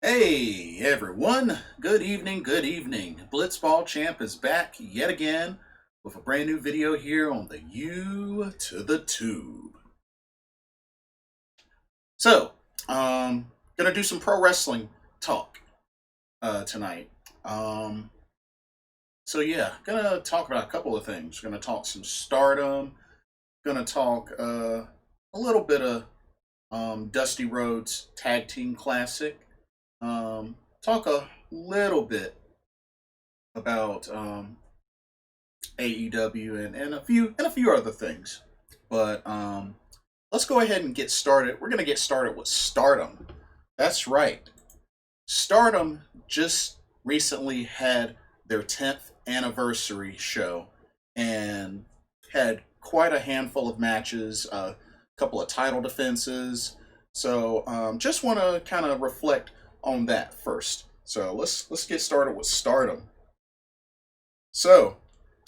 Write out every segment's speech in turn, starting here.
Hey everyone, good evening, good evening. Blitzball Champ is back yet again with a brand new video here on the U to the Tube. So, gonna do some pro wrestling talk tonight. Um, so gonna talk about a couple of things. Gonna talk some Stardom. Gonna talk a little bit of Dusty Rhodes Tag Team Classic. Talk a little bit about AEW and a few other things. But let's go ahead and get started. We're gonna get started with Stardom. That's right. Stardom just recently had their 10th anniversary show and had quite a handful of matches, a couple of title defenses. So just want to kind of reflect on that first. So let's get started with Stardom. So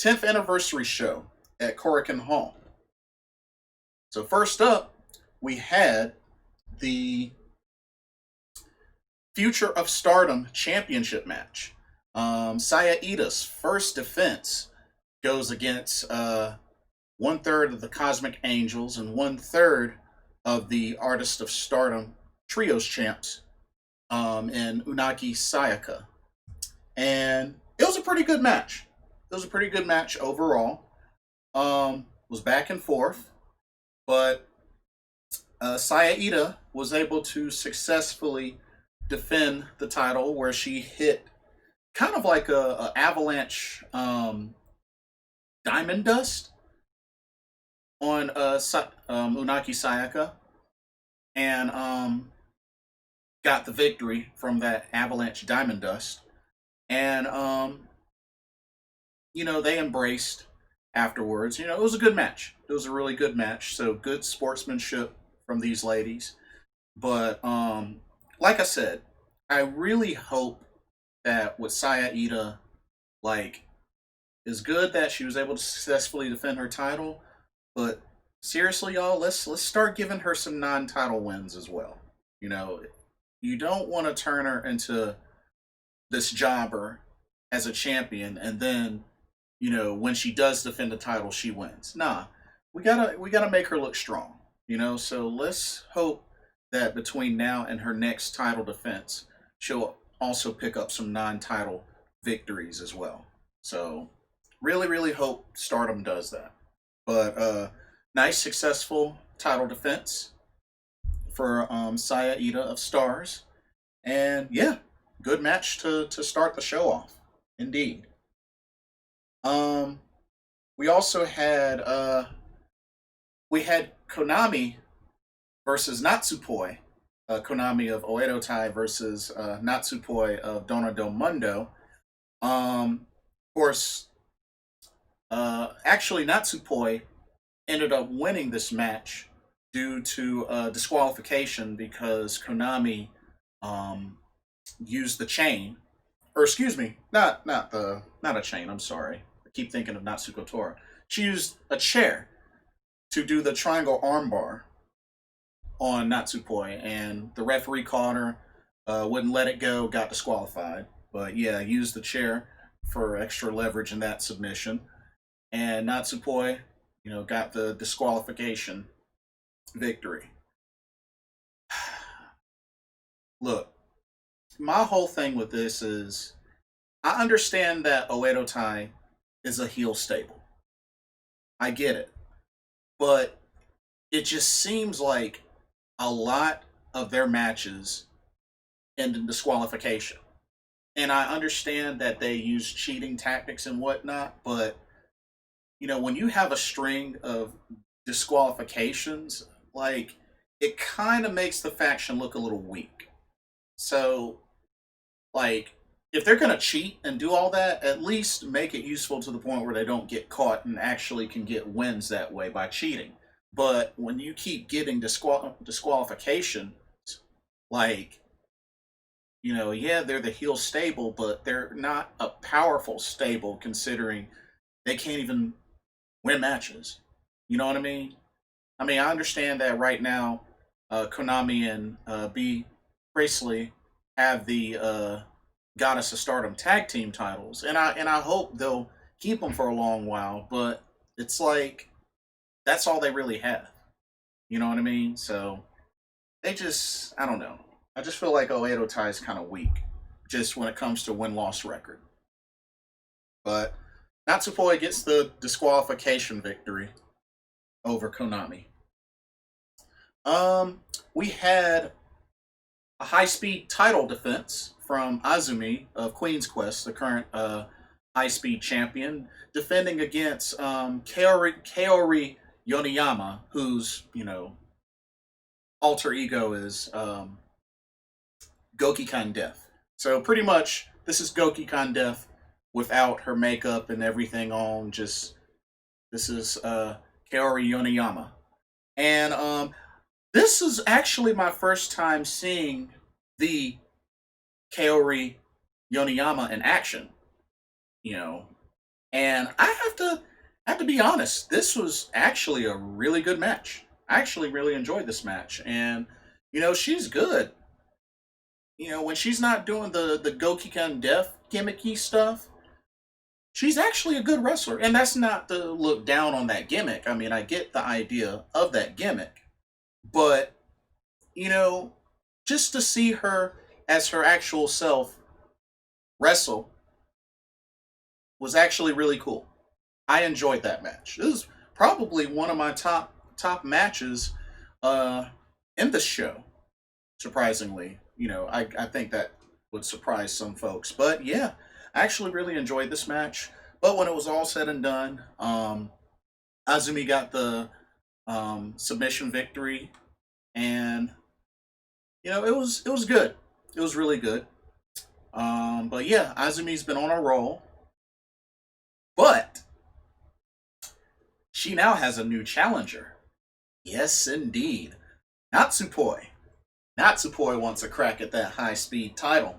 10th anniversary show at Korakuen Hall. So first up, we had the Future of Stardom Championship match. Saya Ida's first defense goes against one third of the Cosmic Angels and one third of the Artist of Stardom Trios champs in Unagi Sayaka. And it was a pretty good match. It was a pretty good match overall. Was back and forth, but Saya Ida was able to successfully defend the title where she hit kind of like a avalanche diamond dust on Unaki Sayaka and got the victory from that avalanche diamond dust. And they embraced afterwards. It was a good match. It was a really good match. So good sportsmanship from these ladies. But like I said, I really hope that with Saya Ida, like, is good that she was able to successfully defend her title. But seriously, y'all, let's start giving her some non-title wins as well. You know, you don't want to turn her into this jobber as a champion, and then when she does defend the title, she wins. Nah, we gotta make her look strong. So let's hope that between now and her next title defense, she'll also pick up some non-title victories as well. So really, really hope Stardom does that. But nice, successful title defense for Saya Ida of Stars, and yeah, good match to start the show off. Indeed. Um, we also had Konami versus Natsupoi. Konami of Oedo Tai versus Natsupoi of Dona del Mundo. Of course, actually, Natsupoi ended up winning this match due to disqualification because Konami um, used the chain, or excuse me, not a chain. I'm sorry, I keep thinking of Natsuko Tora. She used a chair to do the triangle armbar on Natsupoi, and the referee caught her, wouldn't let it go, got disqualified. But yeah, used the chair for extra leverage in that submission, and Natsupoi, got the disqualification victory. Look, my whole thing with this is I understand that Oedo Tai is a heel stable. I get it. But it just seems like a lot of their matches end in disqualification. And I understand that they use cheating tactics and whatnot, but when you have a string of disqualifications, like, it kind of makes the faction look a little weak. So, like, if they're gonna cheat and do all that, at least make it useful to the point where they don't get caught and actually can get wins that way by cheating. But when you keep getting disqualification, like, yeah, they're the heel stable, but they're not a powerful stable considering they can't even win matches. You know what I mean? I mean, I understand that right now, Konami and B. Priestley have the Goddess of Stardom tag team titles, and I hope they'll keep them for a long while. But it's like that's all they really have. You know what I mean? So they just, I don't know. I just feel like Oedo Tai is kind of weak, just when it comes to win loss record. But Natsupoi gets the disqualification victory over Konami. Um, we had a high speed title defense from Azumi of Queen's Quest, the current high speed champion, defending against Kaori Yoneyama, whose alter ego is Gokikan Death. So pretty much, this is Gokikan Death without her makeup and everything on. Just this is Kaori Yoneyama, and this is actually my first time seeing the Kaori Yoneyama in action. You know, and I have to be honest. This was actually a really good match. I actually really enjoyed this match, and she's good. When she's not doing the Gokikan Death gimmicky stuff, she's actually a good wrestler. And that's not to look down on that gimmick. I mean, I get the idea of that gimmick. But, you know, just to see her as her actual self wrestle was actually really cool. I enjoyed that match. It was probably one of my top matches uh, in the show. Surprisingly, I think that would surprise some folks. But yeah, I actually really enjoyed this match. But when it was all said and done, Azumi got the submission victory, and it was good. It was really good. But yeah, Azumi's been on a roll, but she now has a new challenger. Yes, indeed, Natsupoi. Natsupoi wants a crack at that high speed title.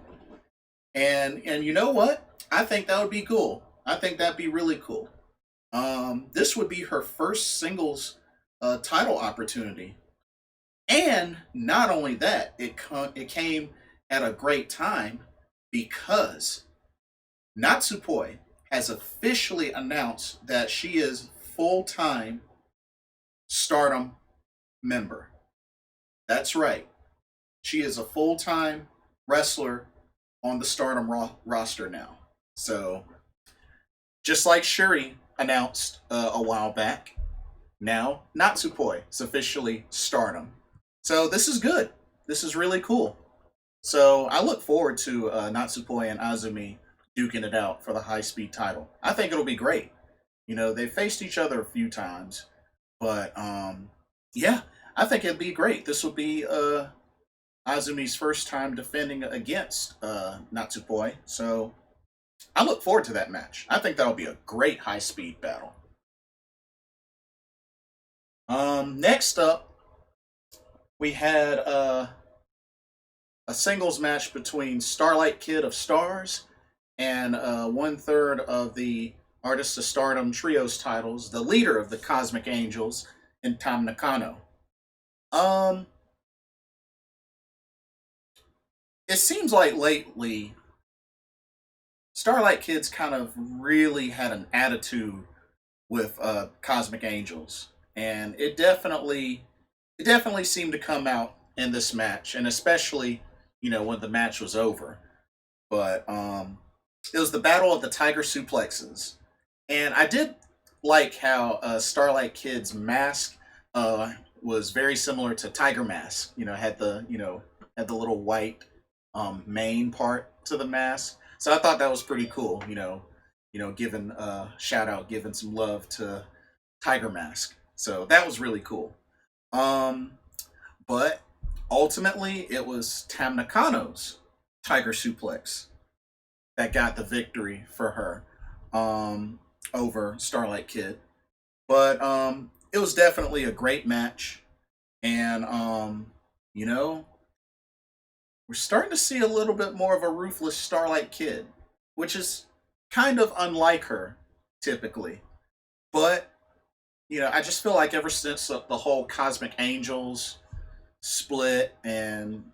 And you know what? I think that would be cool. I think that'd be really cool. This would be her first singles title opportunity, and not only that, it came at a great time because Natsupoi has officially announced that she is full time Stardom member. That's right. She is a full time wrestler on the Stardom roster now. So, just like Shuri announced a while back, now Natsupoi is officially Stardom. So, this is good. This is really cool. So, I look forward to Natsupoi and Azumi duking it out for the high speed title. I think it'll be great. They've faced each other a few times, but yeah, I think it'd be great. This will be Azumi's first time defending against Natsupoi. So I look forward to that match. I think that'll be a great high speed battle. Next up, we had a singles match between Starlight Kid of Stars and one third of the Artists of Stardom Trios titles, the leader of the Cosmic Angels, and Tam Nakano. Um, it seems like lately Starlight Kid's kind of really had an attitude with Cosmic Angels, and it definitely seemed to come out in this match, and especially when the match was over. But it was the battle of the Tiger Suplexes, and I did like how Starlight Kid's mask was very similar to Tiger Mask. Had the little white main part to the mask. So I thought that was pretty cool. Giving shout out, giving some love to Tiger Mask. So that was really cool. Um, but ultimately, it was Tam Nakano's Tiger Suplex that got the victory for her over Starlight Kid. But it was definitely a great match, and you know, we're starting to see a little bit more of a ruthless Starlight Kid, which is kind of unlike her typically. But I just feel like ever since the whole Cosmic Angels split, and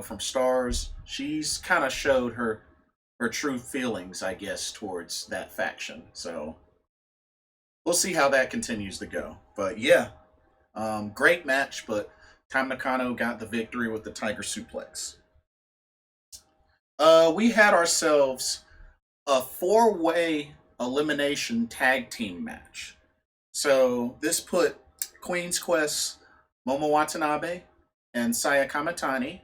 from Stars, she's kind of showed her true feelings, I guess, towards that faction. So we'll see how that continues to go. But yeah, great match. But Tam Nakano got the victory with the Tiger Suplex. We had ourselves a four-way elimination tag team match. So this put Queen's Quest, Momo Watanabe, and Saya Kamatani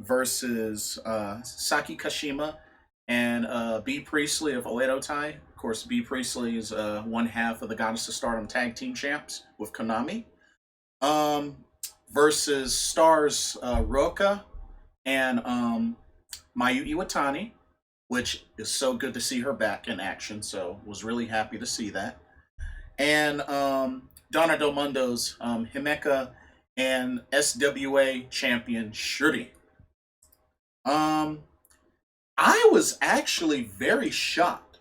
versus Saki Kashima and B. Priestley of Oedo Tai. Of course, B. Priestley is one half of the Goddess of Stardom Tag Team Champs with Konami. Um, versus Stars Roka and Mayu Iwatani, which is so good to see her back in action. So was really happy to see that. And Donna Del Mundo's Himeka and SWA champion Shuri. Um, I was actually very shocked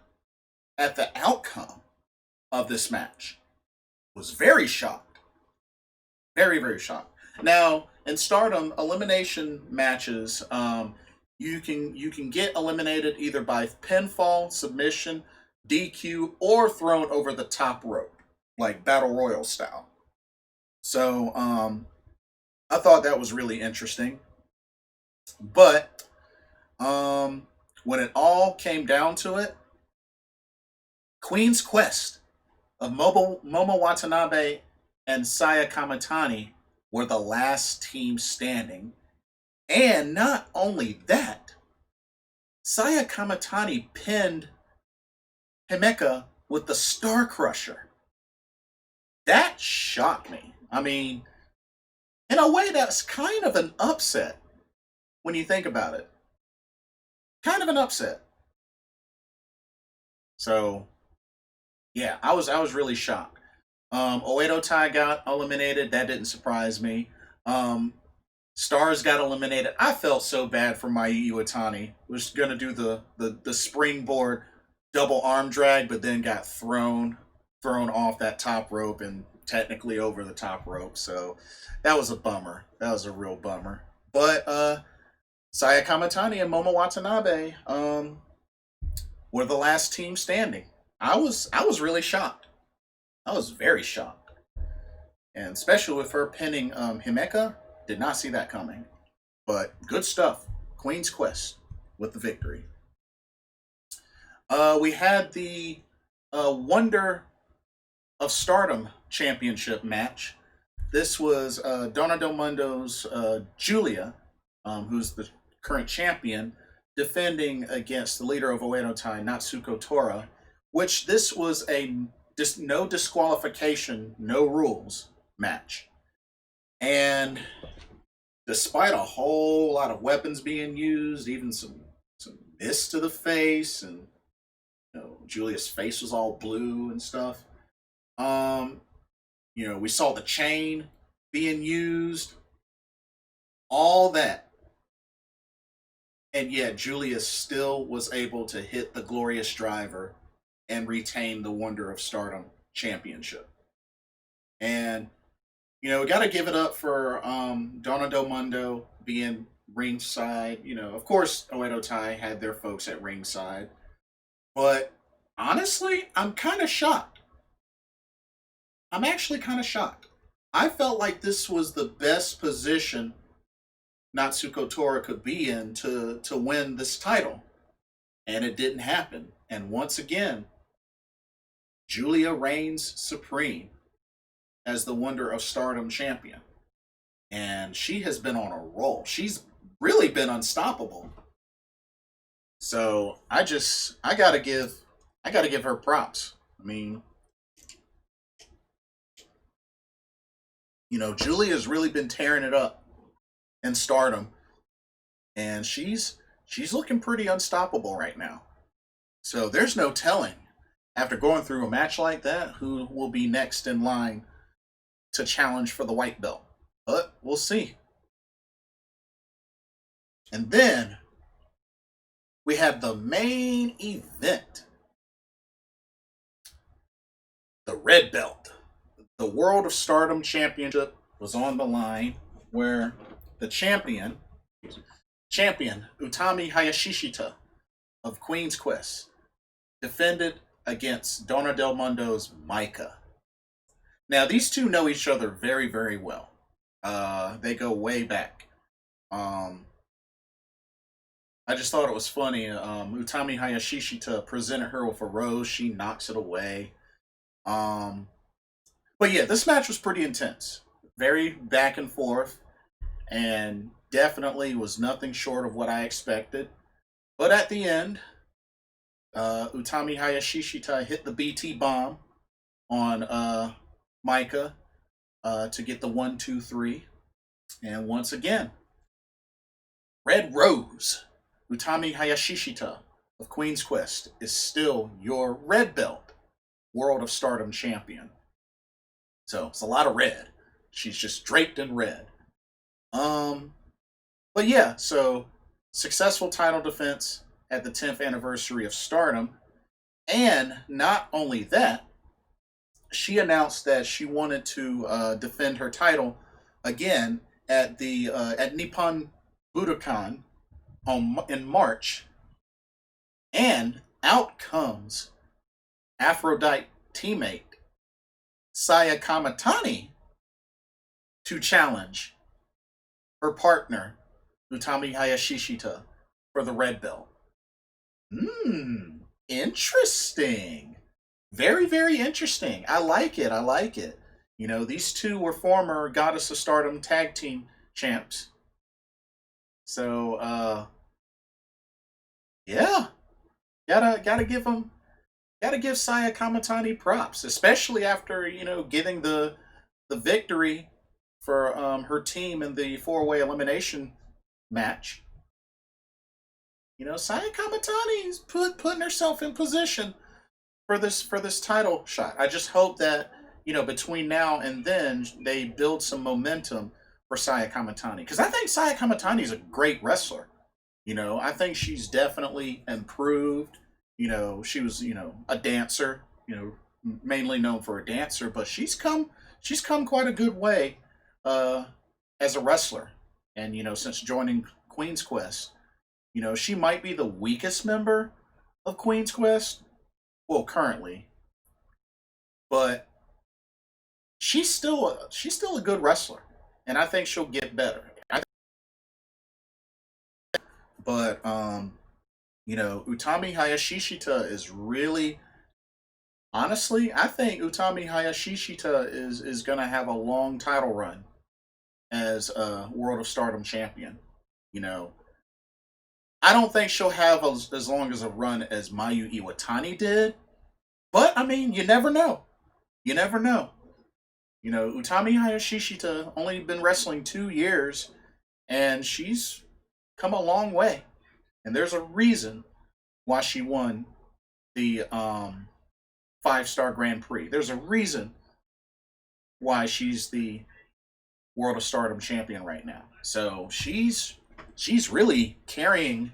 at the outcome of this match. Was very shocked. Very, very shocked. Now, in Stardom, elimination matches, you can get eliminated either by pinfall, submission, DQ, or thrown over the top rope, like Battle Royal style. So I thought that was really interesting. But when it all came down to it, Queen's Quest of Momo Watanabe and Saya Kamatani were the last team standing. And not only that, Saya Kamatani pinned Himeka with the Star Crusher. That shocked me. I mean, in a way, that's kind of an upset when you think about it. Kind of an upset. So, yeah, I was really shocked. Oedo Tai got eliminated. That didn't surprise me. Um, Stars got eliminated. I felt so bad for Mayu Iwatani. Was gonna do the springboard double arm drag, but then got thrown off that top rope and technically over the top rope. So that was a bummer. That was a real bummer. But Saya Kamatani and Momo Watanabe were the last team standing. I was really shocked. I was very shocked, and especially with her pinning Himeka, did not see that coming. But good stuff. Queen's Quest with the victory. We had the Wonder of Stardom Championship match. This was Donna Del Mundo's Julia, who's the current champion, defending against the leader of Oedo Tai, Natsuko Tora, which this was a no disqualification, no rules match. And despite a whole lot of weapons being used, even some mist to the face, and Julia's face was all blue and stuff. Um, we saw the chain being used, all that, and yet Julia still was able to hit the glorious driver and retain the Wonder of Stardom championship. And we got to give it up for Donna Del Mundo being ringside. Of course, Oedo Tai had their folks at ringside. But honestly, I'm kind of shocked. I'm actually kind of shocked. I felt like this was the best position Natsuko Tora could be in to win this title. And it didn't happen. And once again, Julia reigns supreme as the Wonder of Stardom champion. And she has been on a roll. She's really been unstoppable. So I gotta give her props. I mean, Julia's really been tearing it up in Stardom, and she's looking pretty unstoppable right now. So there's no telling, after going through a match like that, who will be next in line to challenge for the white belt. But we'll see. And then we have the main event, the red belt. The World of Stardom Championship was on the line, where the champion champion Utami Hayashishita of Queen's Quest defended against Donna Del Mundo's Micah. Now, these two know each other very, very well. They go way back. Um, I just thought it was funny. Utami Hayashishita presented her with a rose. She knocks it away. Um, but yeah, this match was pretty intense. Very back and forth, and definitely was nothing short of what I expected. But at the end, Utami Hayashishita hit the BT bomb on Micah to get the 1, 2, 3. And once again, Red Rose, Utami Hayashishita of Queen's Quest, is still your red belt World of Stardom champion. So it's a lot of red. She's just draped in red. Um, but yeah, so successful title defense at the 10th anniversary of Stardom. And not only that, she announced that she wanted to defend her title again at Nippon Budokan in March, and out comes Aphrodite teammate Saya Kamatani to challenge her partner Utami Hayashishita for the red belt. Interesting. Very, very interesting. I like it. I like it. You know, these two were former Goddess of Stardom tag team champs. So, yeah, gotta give them, gotta give Saya Kamatani props, especially after getting the victory for her team in the 4-way elimination match. Saya Kamatani is putting herself in position for this title shot. I just hope that between now and then they build some momentum for Saya Kamatani, because I think Saya Kamatani is a great wrestler. I think she's definitely improved. She was a dancer. Mainly known for a dancer, but she's come quite a good way uh, as a wrestler. And since joining Queen's Quest, she might be the weakest member of Queen's Quest, well, currently, but she's still a good wrestler, and I think she'll get better. But Utami Hayashishita is really, honestly, I think Utami Hayashishita is gonna have a long title run as a World of Stardom champion. You know, I don't think she'll have as long as a run as Mayu Iwatani did, but I mean, you never know. You never know. Utami Hayashishita only been wrestling 2 years, and she's come a long way. And there's a reason why she won the 5-star Grand Prix. There's a reason why she's the World of Stardom champion right now. So she's really carrying,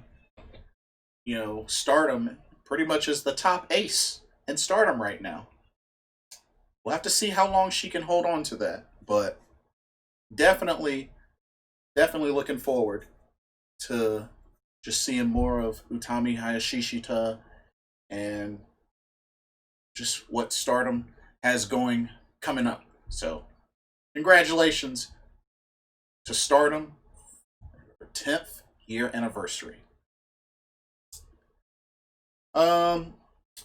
Stardom pretty much as the top ace in Stardom right now. We'll have to see how long she can hold on to that, but definitely, definitely looking forward to just seeing more of Utami Hayashishita and just what Stardom has going coming up. So, congratulations to Stardom for 10th year anniversary.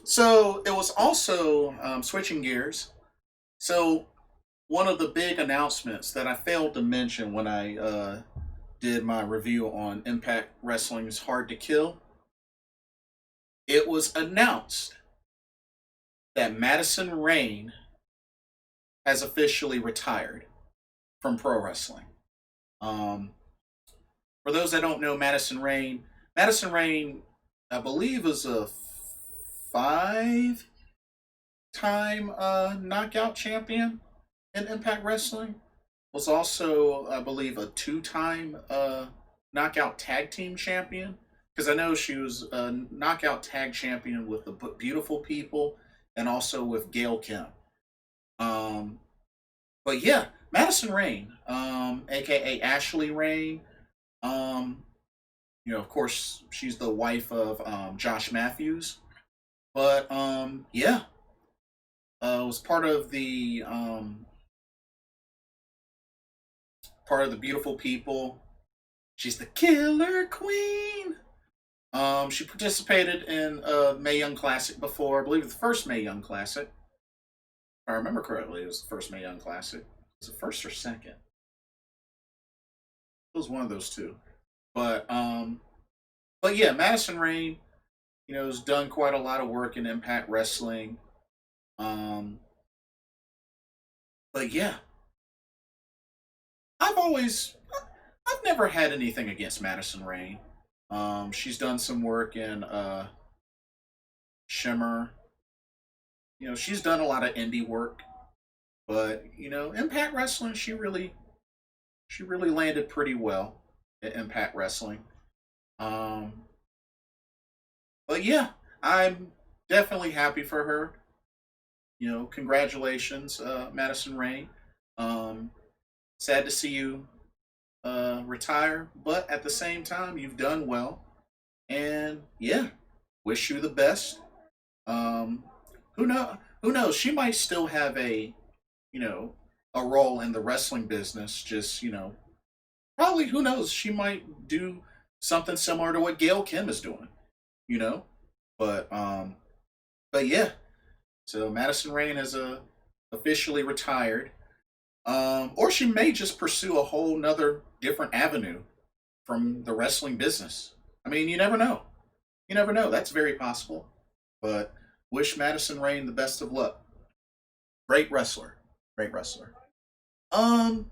So it was also switching gears. So one of the big announcements that I failed to mention when I did my review on Impact Wrestling's Hard to Kill, it was announced that Madison Rayne has officially retired from pro wrestling. Um, for those that don't know, Madison Rayne, I believe, is a 5-time knockout champion in Impact Wrestling. Was also, I believe, a 2-time knockout tag team champion. Because I know she was a knockout tag champion with the Beautiful People and also with Gail Kim. Um, but yeah, Madison Rayne, aka Ashley Rayne, um, Of course, she's the wife of Josh Matthews. But yeah, was part of the beautiful people. She's the killer queen. She participated in a Mae Young Classic before. I believe the first Mae Young Classic. If I remember correctly, it was the first Mae Young Classic. Was it first or second? It was one of those two. But but yeah, Madison Rayne, has done quite a lot of work in Impact Wrestling. Um, but yeah, I've always, I've never had anything against Madison Rayne. She's done some work in Shimmer. She's done a lot of indie work, but Impact Wrestling, she really landed pretty well at Impact Wrestling. Um, but yeah, I'm definitely happy for her. Congratulations, Madison Rayne. Um, Sad to see you retire, but at the same time, you've done well, and yeah, wish you the best. Um, who know? Who knows? She might still have you know, a role in the wrestling business. Just probably who knows? She might do something similar to what Gail Kim is doing. You know, but but yeah. So Madison Rayne has officially retired. Or she may just pursue a whole nother different avenue from the wrestling business. I mean, you never know. You never know. That's very possible. But wish Madison Rayne the best of luck. Great wrestler. Great wrestler. Um,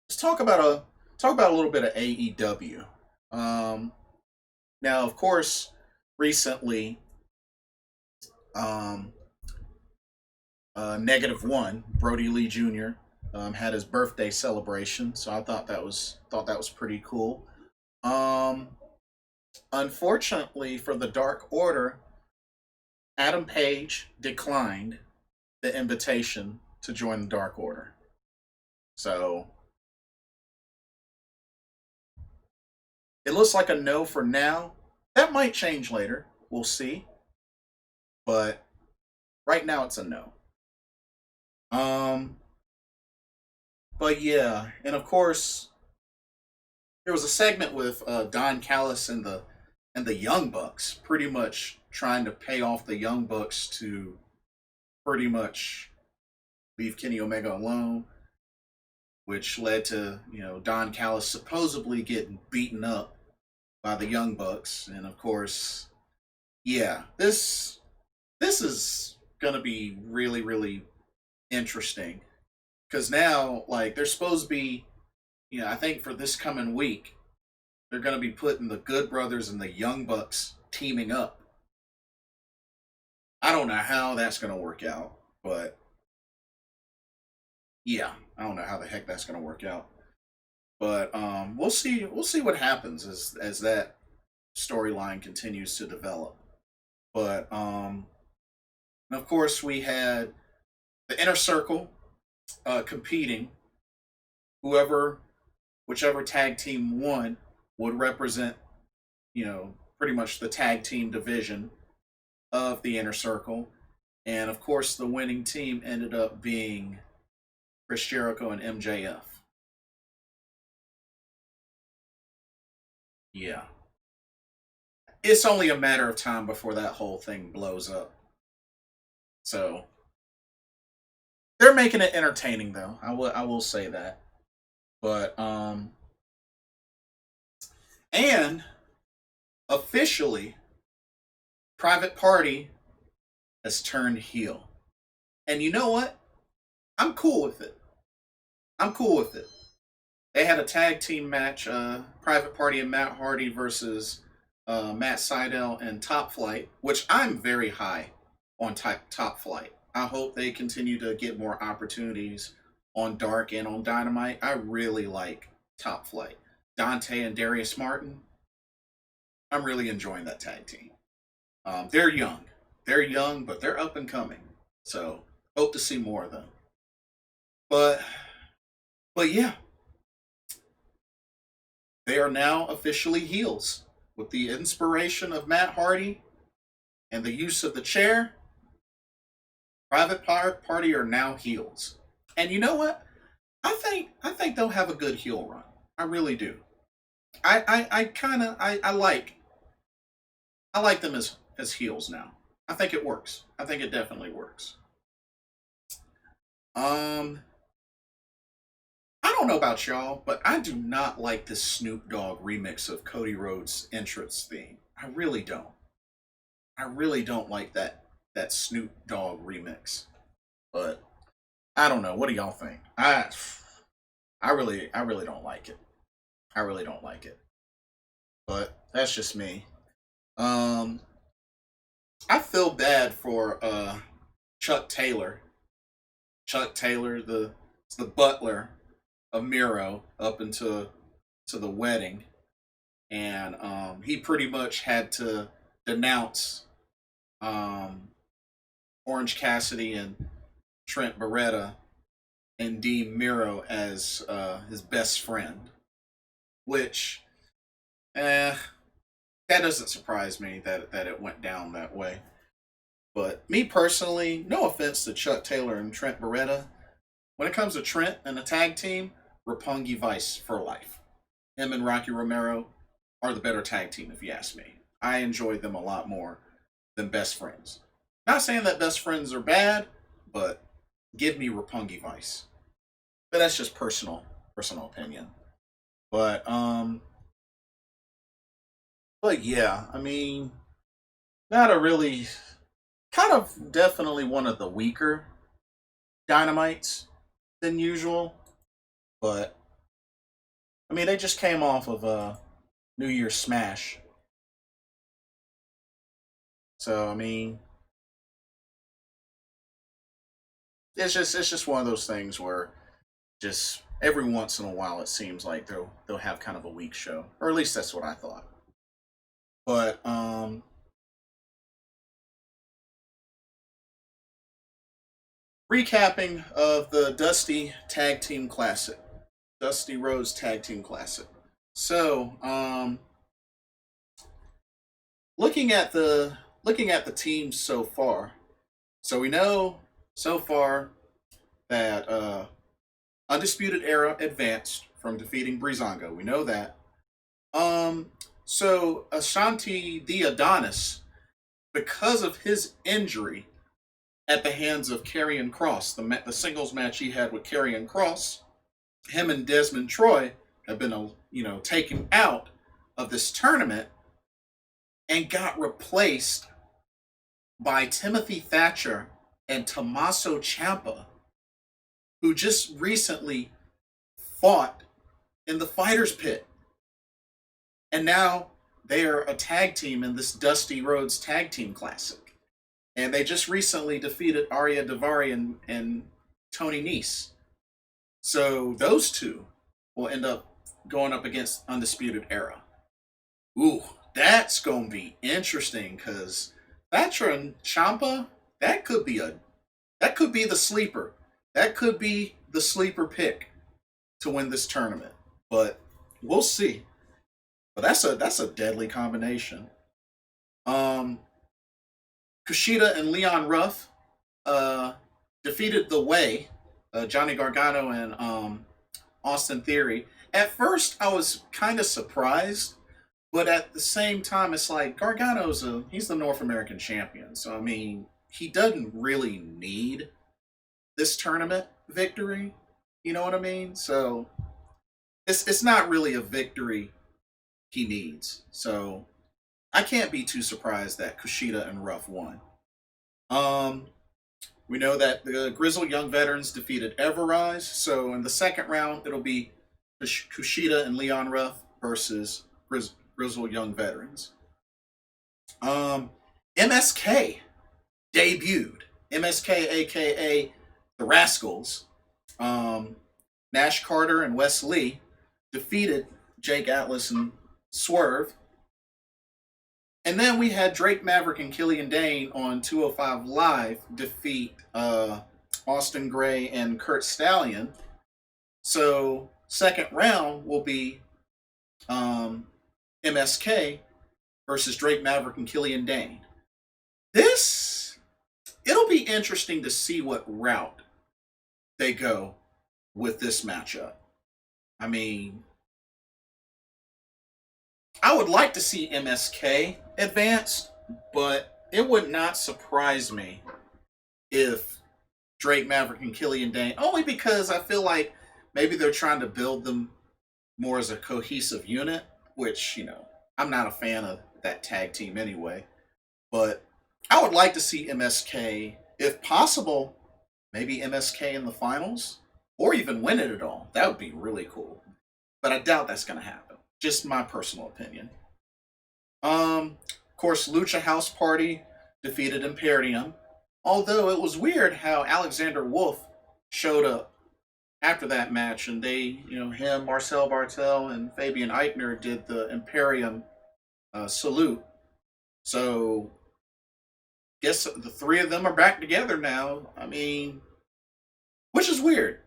let's talk about a little bit of AEW. Um, Now, of course, recently, um, -1 Brody Lee Jr. Had his birthday celebration, so I thought that was pretty cool. Um, Unfortunately for the Dark Order, Adam Page declined the invitation to join the Dark Order. So it looks like a no for now. That might change later. We'll see. But right now it's a no. Um, but yeah, and of course there was a segment with Don Callis and the Young Bucks, pretty much trying to pay off the Young Bucks to pretty much leave Kenny Omega alone, which led to Don Callis supposedly getting beaten up by the Young Bucks, and of course, yeah, this is gonna be really really interesting because now like they're supposed to be, I think for this coming week they're gonna be putting the Good Brothers and the Young Bucks teaming up. I don't know how that's gonna work out, but yeah, I don't know how the heck that's gonna work out. But we'll see. We'll see what happens as that storyline continues to develop. But and of course we had the Inner Circle competing. Whoever, whichever tag team won, would represent pretty much the tag team division of the Inner Circle. And of course, the winning team ended up being Chris Jericho and MJF. Yeah, it's only a matter of time before that whole thing blows up. So they're making it entertaining, though. I will say that. But and officially, Private Party has turned heel, and you know what? I'm cool with it. I'm cool with it. They had a tag team match, Private Party and Matt Hardy versus Matt Sydal and Top Flight, which I'm very high on Top Flight. I hope they continue to get more opportunities on Dark and on Dynamite. I really like Top Flight. Dante and Darius Martin, I'm really enjoying that tag team. They're young. They're young, but they're up and coming. So hope to see more of them. But but yeah, They are now officially heels. With the inspiration of Matt Hardy and the use of the chair, Private Party are now heels. And you know what? I think they'll have a good heel run. I really do. I kind of I like them as heels now. I think it works. I think it definitely works. Um, I don't know about y'all, but I do not like this Snoop Dogg remix of Cody Rhodes' entrance theme. I really don't. I really don't like that Snoop Dogg remix. But I don't know. What do y'all think? I really don't like it. I really don't like it. But that's just me. Um, I feel bad for Chuck Taylor. Chuck Taylor, the butler of Miro, up into to the wedding, and he pretty much had to denounce um, Orange Cassidy and Trent Beretta and deem Miro as his best friend, which eh, that doesn't surprise me that it went down that way. But me personally, no offense to Chuck Taylor and Trent Beretta, when it comes to Trent and the tag team, Roppongi Vice for life. Him and Rocky Romero are the better tag team, if you ask me. I enjoyed them a lot more than Best Friends. Not saying that Best Friends are bad, but give me Roppongi Vice. But that's just personal opinion. But but yeah, I mean, not a really kind of definitely one of the weaker dynamites than usual. But I mean, they just came off of a New Year's Smash, so I mean, it's just one of those things where just every once in a while it seems like they'll have kind of a weak show, or at least that's what I thought. But recapping of the Dusty Tag Team Classic, Dusty Rose Tag Team Classic. So looking at the teams so far, so we know so far that Undisputed Era advanced from defeating Breezango. We know that. So Ashanti the Adonis, because of his injury at the hands of Karrion Cross, the singles match he had with Karrion Cross, him and Desmond Troy have been taken out of this tournament and got replaced by Timothy Thatcher and Tommaso Ciampa, who just recently fought in the Fighters Pit. And now they are a tag team in this Dusty Rhodes Tag Team Classic. And they just recently defeated Arya Davari and Tony Nese. So those two will end up going up against Undisputed Era. Ooh, that's going to be interesting because Thatcher and Champa, that could be the sleeper. That could be the sleeper pick to win this tournament. But we'll see. But that's a deadly combination. Um, Kushida and Leon Ruff defeated The Way, Johnny Gargano and Austin Theory. At first, I was kind of surprised, but at the same time, it's like he's the North American champion, so I mean he doesn't really need this tournament victory. You know what I mean? So it's not really a victory he needs. So I can't be too surprised that Kushida and Ruff won. Um, we know that the Grizzled Young Veterans defeated Everrise. So in the second round, it'll be Kushida and Leon Ruff versus Grizzled Young Veterans. MSK debuted. MSK, aka the Rascals. Um, Nash Carter and Wes Lee defeated Jake Atlas and Swerve. And then we had Drake Maverick and Killian Dane on 205 Live defeat Austin Gray and Kurt Stallion. So, second round will be um, MSK versus Drake Maverick and Killian Dane. This, it'll be interesting to see what route they go with this matchup. I mean, I would like to see MSK advance, but it would not surprise me if Drake Maverick and Killian Dane, only because I feel like maybe they're trying to build them more as a cohesive unit, which, I'm not a fan of that tag team anyway. But I would like to see MSK, if possible, maybe MSK in the finals, or even win it at all. That would be really cool. But I doubt that's going to happen. Just my personal opinion. Of course, Lucha House Party defeated Imperium. Although it was weird how Alexander Wolf showed up after that match, and they, him, Marcel Bartel, and Fabian Eichner did the Imperium salute. So, guess the three of them are back together now. I mean, which is weird.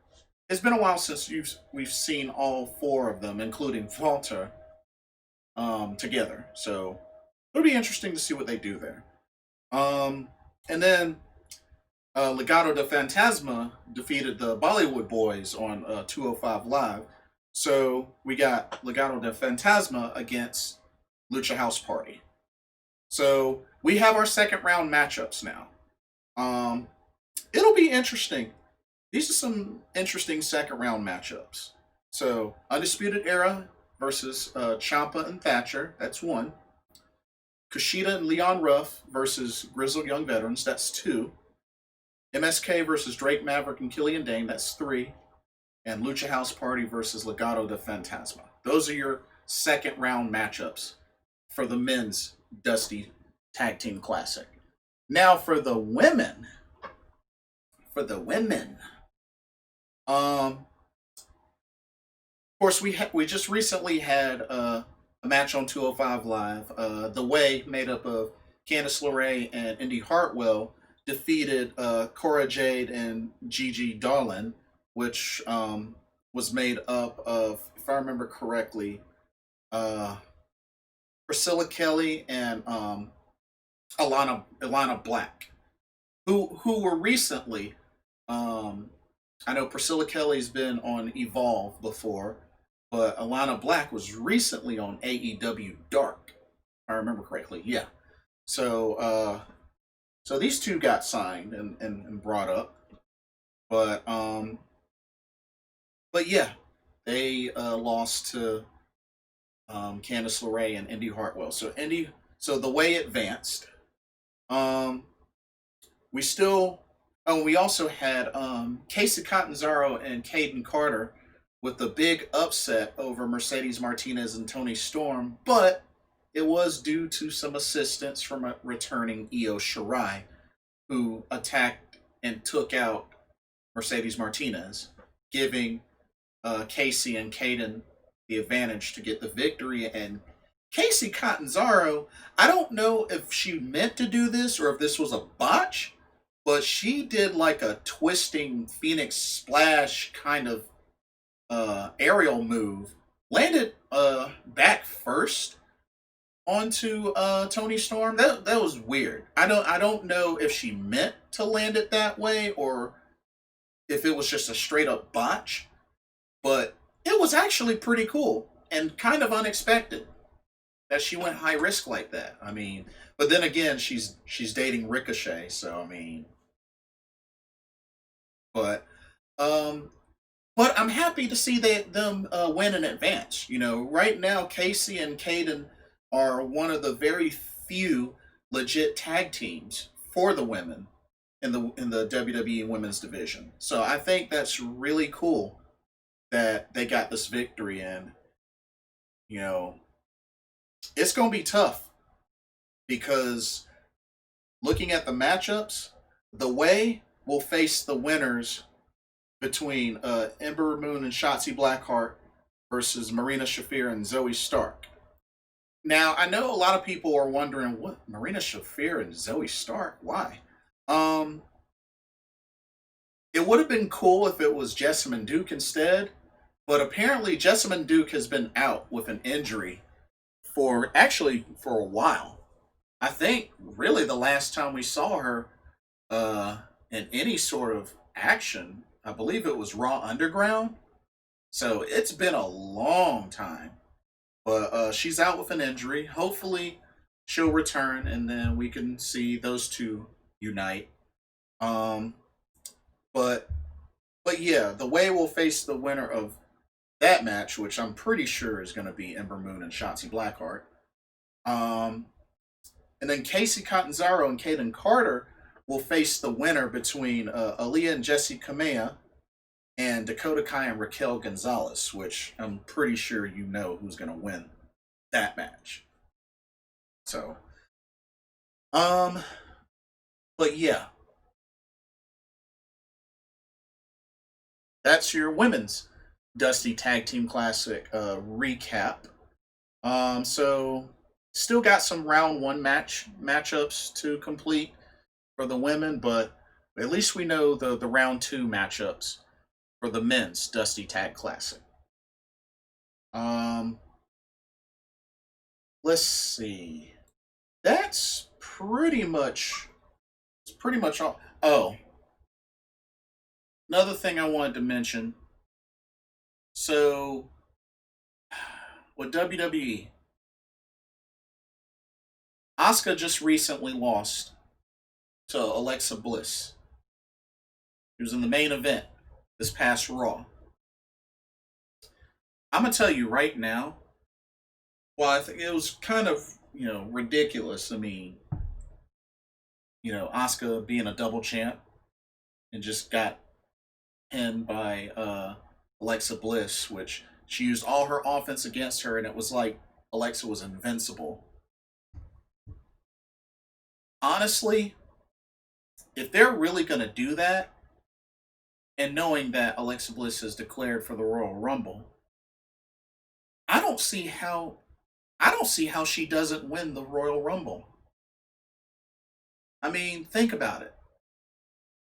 It's been a while since we've seen all four of them, including Walter, together. So it'll be interesting to see what they do there. And then Legado de Fantasma defeated the Bollywood Boys on 205 Live. So we got Legado de Fantasma against Lucha House Party. So we have our second round matchups now. It'll be interesting. These are some interesting second round matchups. So Undisputed Era versus Ciampa and Thatcher. That's one. Kushida and Leon Ruff versus Grizzled Young Veterans. That's two. MSK versus Drake Maverick and Killian Dane. That's three. And Lucha House Party versus Legado de Fantasma. Those are your second round matchups for the men's Dusty Tag Team Classic. Now for the women. Of course, we just recently had a match on 205 Live. The Way, made up of Candice LeRae and Indy Hartwell, defeated Cora Jade and Gigi Dolan, which was made up of, if I remember correctly, Priscilla Kelly and Alana Black, who were recently. I know Priscilla Kelly's been on Evolve before, but Alana Black was recently on AEW Dark, if I remember correctly. Yeah. So these two got signed and brought up, but yeah, they lost to Candice LeRae and Indy Hartwell. So the Way advanced. We also had Casey Catanzaro and Caden Carter with the big upset over Mercedes Martinez and Toni Storm, but it was due to some assistance from a returning Io Shirai, who attacked and took out Mercedes Martinez, giving Casey and Caden the advantage to get the victory. And Casey Catanzaro, I don't know if she meant to do this or if this was a botch, but she did like a twisting Phoenix Splash kind of aerial move, landed back first onto Toni Storm. That was weird. I don't know if she meant to land it that way or if it was just a straight up botch, but it was actually pretty cool and kind of unexpected that she went high risk like that. I mean, but then again, she's dating Ricochet, so I mean, but I'm happy to see them win in advance. Right now, Casey and Caden are one of the very few legit tag teams for the women in the WWE Women's Division. So I think that's really cool that they got this victory, and it's going to be tough because looking at the matchups, The Way will face the winners between Ember Moon and Shotzi Blackheart versus Marina Shafir and Zoe Stark. Now, I know a lot of people are wondering, what, Marina Shafir and Zoe Stark? Why? It would have been cool if it was Jessamine Duke instead, But apparently, Jessamine Duke has been out with an injury for a while. I think really the last time we saw her uh, in any sort of action, I believe it was Raw Underground. So it's been a long time. But she's out with an injury. Hopefully, she'll return, and then we can see those two unite. Um, but but yeah, the way we'll face the winner of that match, which I'm pretty sure is going to be Ember Moon and Shotzi Blackheart. Um, and then Casey Catanzaro and Kaden Carter will face the winner between Aaliyah and Jesse Kamea and Dakota Kai and Raquel Gonzalez, which I'm pretty sure you know who's going to win that match. So, um, but yeah, that's your women's Dusty Tag Team Classic recap. So still got some round one matchups to complete for the women, but at least we know the round two matchups for the men's Dusty Tag Classic. Um, let's see. That's pretty much it's pretty much all. Oh, another thing I wanted to mention. So with WWE, Asuka just recently lost to Alexa Bliss. She was in the main event this past Raw. I'm gonna tell you right now. Well, I think it was kind of ridiculous. I mean, Asuka being a double champ and just got pinned by Alexa Bliss, which she used all her offense against her, and it was like Alexa was invincible. Honestly, if they're really gonna do that, and knowing that Alexa Bliss is declared for the Royal Rumble, I don't see how I don't see how she doesn't win the Royal Rumble. I mean, think about it.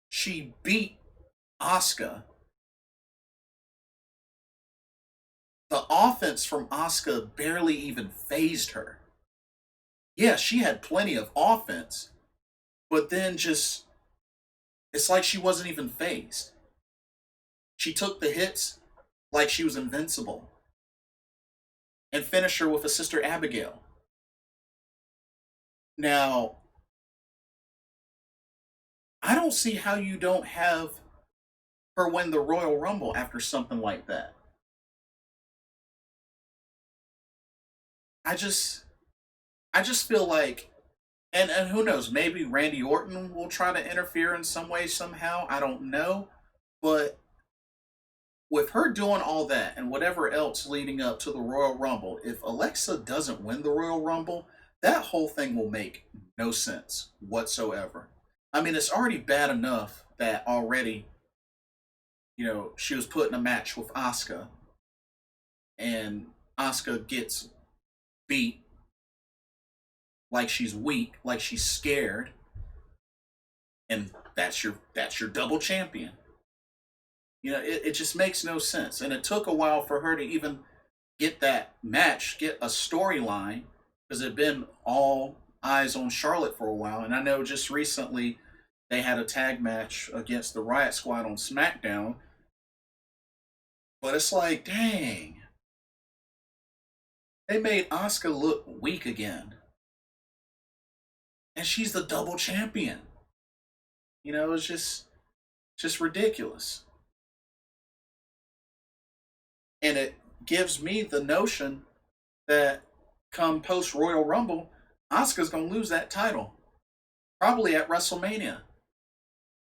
She beat Asuka. The offense from Asuka barely even phased her. Yeah, she had plenty of offense, but then just it's like she wasn't even phased. She took the hits like she was invincible and finished her with a sister Abigail. Now, I don't see how you don't have her win the Royal Rumble after something like that. I just I just feel like and who knows, maybe Randy Orton will try to interfere in some way somehow. I don't know. But with her doing all that and whatever else leading up to the Royal Rumble, if Alexa doesn't win the Royal Rumble, that whole thing will make no sense whatsoever. I mean, it's already bad enough that already, she was put in a match with Asuka and Asuka gets beat like she's weak, like she's scared, and that's your double champion. It just makes no sense. And it took a while for her to even get that match, get a storyline, because it had been all eyes on Charlotte for a while. And I know just recently they had a tag match against the Riot Squad on SmackDown. But it's like, dang, they made Asuka look weak again. And she's the double champion. It's just ridiculous. And it gives me the notion that come post Royal Rumble, Asuka's gonna lose that title. Probably at WrestleMania.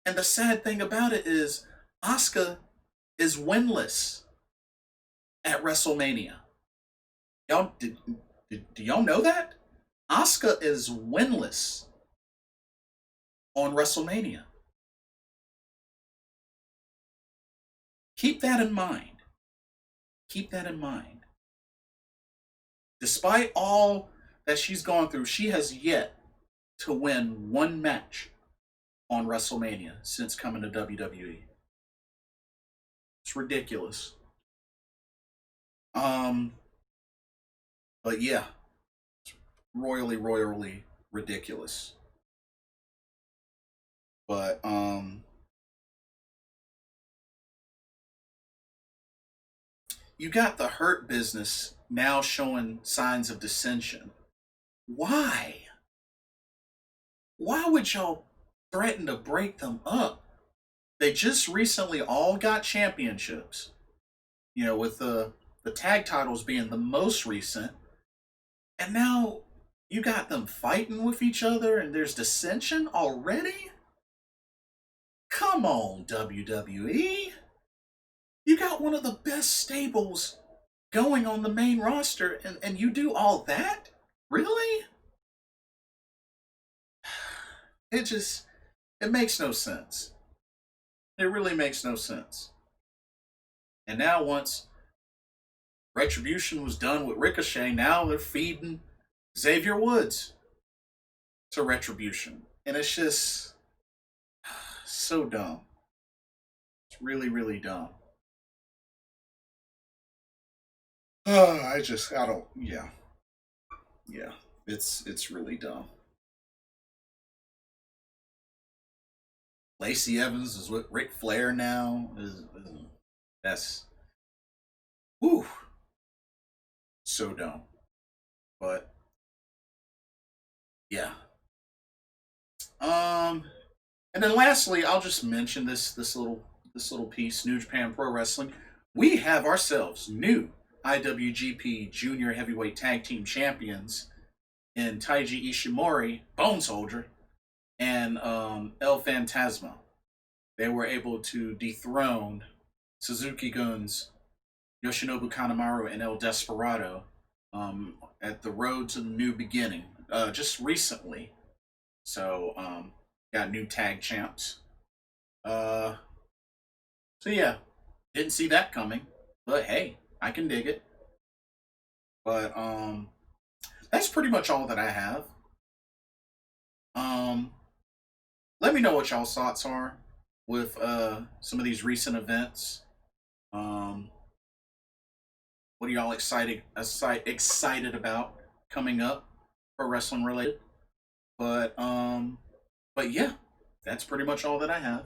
And the sad thing about it is Asuka is winless at WrestleMania. Y'all do y'all know that? Asuka is winless on WrestleMania. Keep that in mind. Keep that in mind. Despite all that she's gone through, she has yet to win one match on WrestleMania since coming to WWE. It's ridiculous. Um, but yeah, royally ridiculous. But you got the Hurt Business now showing signs of dissension. Why? Why would y'all threaten to break them up? They just recently all got championships. You know, with the tag titles being the most recent, and now you got them fighting with each other, and there's dissension already. Come on, WWE. You got one of the best stables going on the main roster, and you do all that? Really? It just, it makes no sense. It really makes no sense. And now, once Retribution was done with Ricochet, now they're feeding Xavier Woods to Retribution. And it's just so dumb. It's really dumb. I don't, yeah. Yeah. It's really dumb. Lacey Evans is with Ric Flair now. That's, whew, so dumb. But yeah. Um, and then lastly, I'll just mention this little piece, New Japan Pro Wrestling. We have ourselves new IWGP Junior Heavyweight Tag Team Champions in Taiji Ishimori, Bone Soldier, and El Fantasma. They were able to dethrone Suzuki Guns, Yoshinobu Kanemaru, and El Desperado at the Road to the New Beginning just recently. So, got new tag champs. Uh, so yeah, didn't see that coming, but hey, I can dig it. But that's pretty much all that I have. Um, let me know what y'all's thoughts are with some of these recent events. Um, what are y'all excited about coming up for wrestling related? But um, but yeah, that's pretty much all that I have.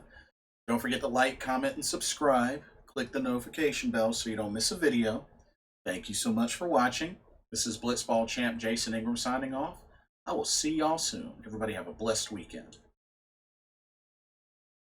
Don't forget to like, comment, and subscribe. Click the notification bell so you don't miss a video. Thank you so much for watching. This is Blitzball Champ Jason Ingram signing off. I will see y'all soon. Everybody have a blessed weekend.